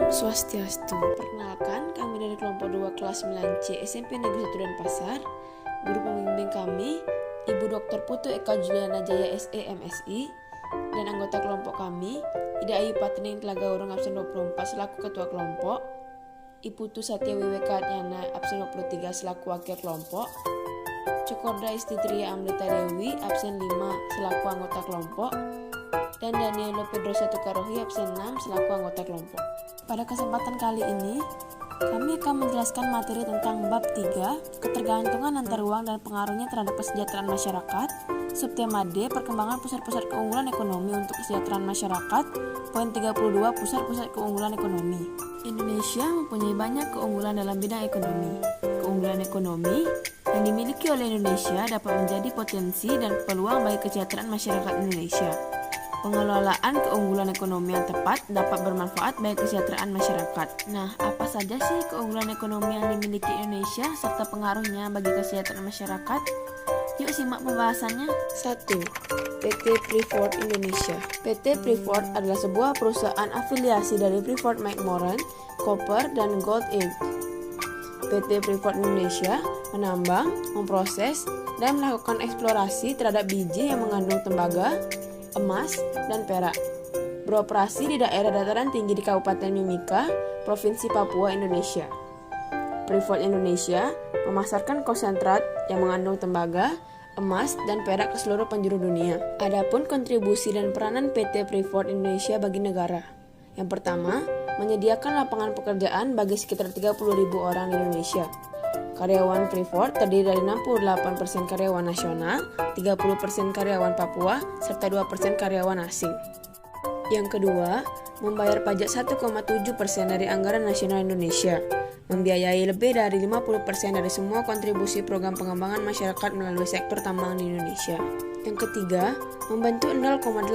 Swastiastu. Perkenalkan, kami dari kelompok 2 kelas 9C SMP Negeri 1 Denpasar. Guru pembimbing kami, Ibu Dr. Putu Eka Juliana Jaya SE MSI, dan anggota kelompok kami, Ida Ayu Patning Telaga Urung absen 24 selaku ketua kelompok, Ibu Tu Satya WWK Nyana absen 23 selaku wakil kelompok, Cokorda Istitria Amrita Dewi absen 5 selaku anggota kelompok, dan Danielo Pedro Satukarohi absen 6 selaku anggota kelompok. Pada kesempatan kali ini, kami akan menjelaskan materi tentang bab 3, ketergantungan antar uang dan pengaruhnya terhadap kesejahteraan masyarakat. Subtema D, perkembangan pusat-pusat keunggulan ekonomi untuk kesejahteraan masyarakat. Poin 32, pusat-pusat keunggulan ekonomi. Indonesia mempunyai banyak keunggulan dalam bidang ekonomi. Keunggulan ekonomi yang dimiliki oleh Indonesia dapat menjadi potensi dan peluang bagi kesejahteraan masyarakat Indonesia. Pengelolaan keunggulan ekonomi yang tepat dapat bermanfaat bagi kesejahteraan masyarakat. Nah, apa saja sih keunggulan ekonomi yang dimiliki Indonesia serta pengaruhnya bagi kesejahteraan masyarakat? Yuk simak pembahasannya. 1. PT Freeport Indonesia. PT Freeport adalah sebuah perusahaan afiliasi dari Freeport McMoran, Copper, dan Gold Inc. PT Freeport Indonesia menambang, memproses, dan melakukan eksplorasi terhadap biji yang mengandung tembaga, emas, dan perak. Beroperasi di daerah dataran tinggi di Kabupaten Mimika, Provinsi Papua, Indonesia. Freeport Indonesia memasarkan konsentrat yang mengandung tembaga, emas, dan perak ke seluruh penjuru dunia. Adapun kontribusi dan peranan PT Freeport Indonesia bagi negara. Yang pertama, menyediakan lapangan pekerjaan bagi sekitar 30.000 orang di Indonesia. Karyawan Freeport terdiri dari 68% karyawan nasional, 30% karyawan Papua, serta 2% karyawan asing. Yang kedua, membayar pajak 1,7% dari anggaran nasional Indonesia, membiayai lebih dari 50% dari semua kontribusi program pengembangan masyarakat melalui sektor tambang di Indonesia. Yang ketiga, membentuk 0,8%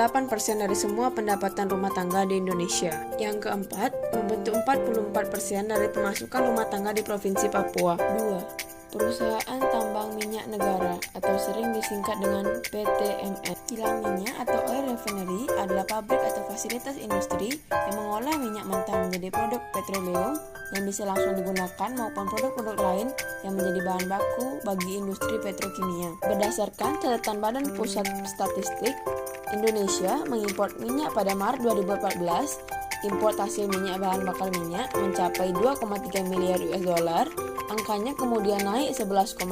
dari semua pendapatan rumah tangga di Indonesia. Yang keempat, membentuk 44% dari pemasukan rumah tangga di Provinsi Papua. 2. Perusahaan Tambang Minyak Negara atau sering disingkat dengan PTMN. Kilang minyak atau oil refinery adalah pabrik atau fasilitas industri yang mengolah minyak mentah menjadi produk petroleum yang bisa langsung digunakan maupun produk-produk lain yang menjadi bahan baku bagi industri petrokimia. Berdasarkan catatan Badan Pusat Statistik, Indonesia mengimpor minyak pada Maret 2014. Import hasil minyak bahan bakar minyak mencapai 2,3 miliar US$. Angkanya kemudian naik 11,51%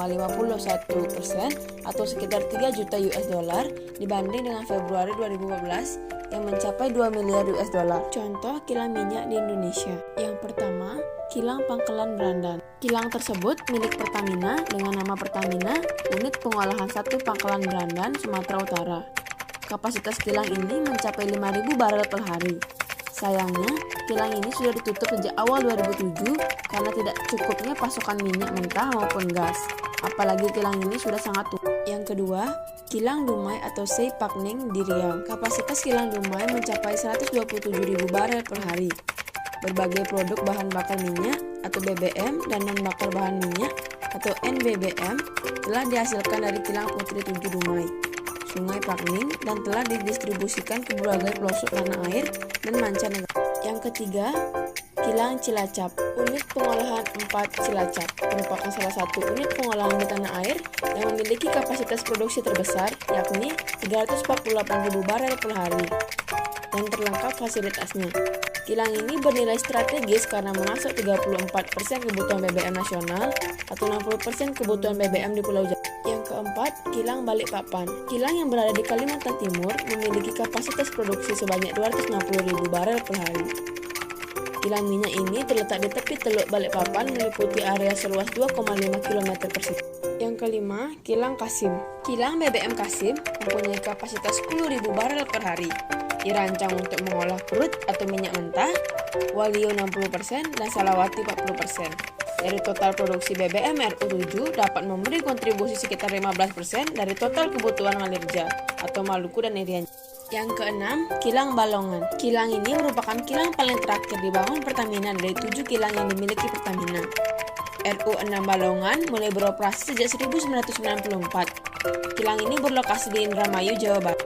atau sekitar 3 juta US$, dibanding dengan Februari 2014 yang mencapai 2 miliar US$. Contoh kilang minyak di Indonesia. Yang pertama, Kilang Pangkalan Berandan. Kilang tersebut milik Pertamina dengan nama Pertamina, unit pengolahan 1 Pangkalan Berandan, Sumatera Utara. Kapasitas kilang ini mencapai 5.000 barel per hari. Sayangnya, kilang ini sudah ditutup sejak awal 2007 karena tidak cukupnya pasokan minyak mentah maupun gas. Apalagi kilang ini sudah sangat tua. Yang kedua, Kilang Dumai atau Sei Pakning di Riau. Kapasitas kilang Dumai mencapai 127.000 barel per hari. Berbagai produk bahan bakar minyak atau BBM dan non bakar bahan minyak atau NBBM telah dihasilkan dari kilang Putri 7 Dumai, Sungai Pakning, dan telah didistribusikan ke berbagai pelosok tanah air dan mancanegara. Yang ketiga, Kilang Cilacap. Unit pengolahan 4 Cilacap merupakan salah satu unit pengolahan di tanah air yang memiliki kapasitas produksi terbesar, yakni 348.000 barel per hari, dan terlengkap fasilitasnya. Kilang ini bernilai strategis karena memasok 34% kebutuhan BBM nasional atau 60% kebutuhan BBM di Pulau Jawa. Yang keempat, Kilang Balikpapan. Kilang yang berada di Kalimantan Timur memiliki kapasitas produksi sebanyak 260.000 barel per hari. Kilang minyak ini terletak di tepi Teluk Balikpapan meliputi area seluas 2,5 km persegi. Yang kelima, Kilang Kasim. Kilang BBM Kasim mempunyai kapasitas 10.000 barel per hari. Dirancang untuk mengolah crude atau minyak mentah, Walio 60% dan Salawati 40%. Dari total produksi BBM RU7 dapat memberi kontribusi sekitar 15% dari total kebutuhan Malirja atau Maluku dan Irian. Yang keenam, Kilang Balongan. Kilang ini merupakan kilang paling terakhir dibangun Pertamina dari 7 kilang yang dimiliki Pertamina. RU6 Balongan mulai beroperasi sejak 1994. Kilang ini berlokasi di Indramayu, Jawa Barat.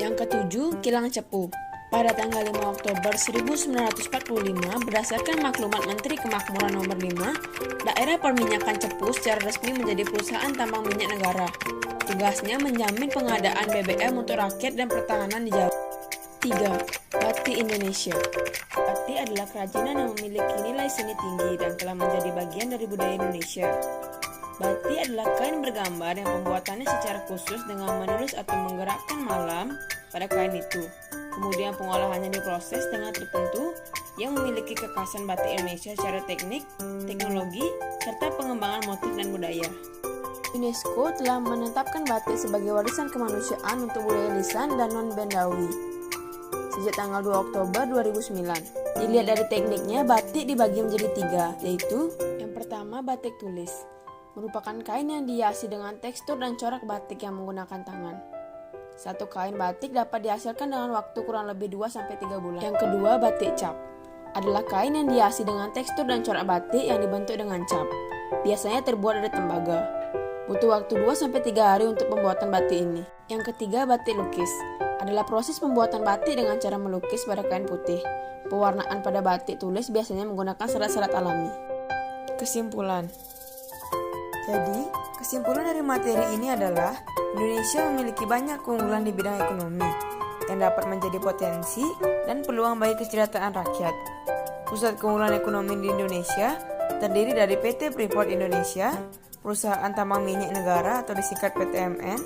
Yang ketujuh, Kilang Cepu. Pada tanggal 5 Oktober 1945, berdasarkan maklumat Menteri Kemakmuran nomor 5, daerah perminyakan Cepu secara resmi menjadi perusahaan tambang minyak negara. Tugasnya menjamin pengadaan BBM untuk rakyat dan pertahanan di Jawa. 3. Batik Indonesia. Batik adalah kerajinan yang memiliki nilai seni tinggi dan telah menjadi bagian dari budaya Indonesia. Batik adalah kain bergambar yang pembuatannya secara khusus dengan menulis atau menggerakkan malam pada kain itu. Kemudian pengolahannya diproses dengan tertentu yang memiliki kekhasan batik Indonesia secara teknik, teknologi, serta pengembangan motif dan budaya. UNESCO telah menetapkan batik sebagai warisan kemanusiaan untuk budaya lisan dan non-bendawi sejak tanggal 2 Oktober 2009. Dilihat dari tekniknya, batik dibagi menjadi 3, yaitu yang pertama batik tulis, merupakan kain yang dihiasi dengan tekstur dan corak batik yang menggunakan tangan. Satu kain batik dapat dihasilkan dengan waktu kurang lebih 2-3 bulan. Yang kedua, batik cap. Adalah kain yang dihiasi dengan tekstur dan corak batik yang dibentuk dengan cap. Biasanya terbuat dari tembaga. Butuh waktu 2-3 hari untuk pembuatan batik ini. Yang ketiga, batik lukis. Adalah proses pembuatan batik dengan cara melukis pada kain putih. Pewarnaan pada batik tulis biasanya menggunakan serat-serat alami. Kesimpulan. Jadi, kesimpulan dari materi ini adalah Indonesia memiliki banyak keunggulan di bidang ekonomi yang dapat menjadi potensi dan peluang bagi kesejahteraan rakyat. Pusat keunggulan ekonomi di Indonesia terdiri dari PT Freeport Indonesia, Perusahaan Tambang Minyak Negara atau disingkat PTMN,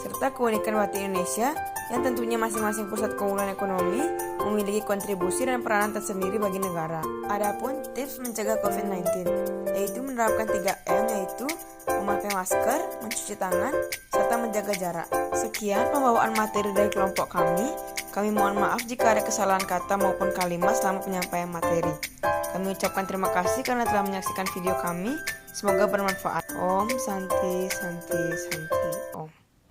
serta keunikan batik Indonesia yang tentunya masing-masing pusat keunggulan ekonomi memiliki kontribusi dan peranan tersendiri bagi negara. Adapun tips mencegah COVID-19, yaitu menerapkan 3M, yaitu memakai masker, mencuci tangan, serta menjaga jarak. Sekian pembawaan materi dari kelompok kami. Kami mohon maaf jika ada kesalahan kata maupun kalimat selama penyampaian materi. Kami ucapkan terima kasih karena telah menyaksikan video kami. Semoga bermanfaat. Om Santi Santi Santi Om.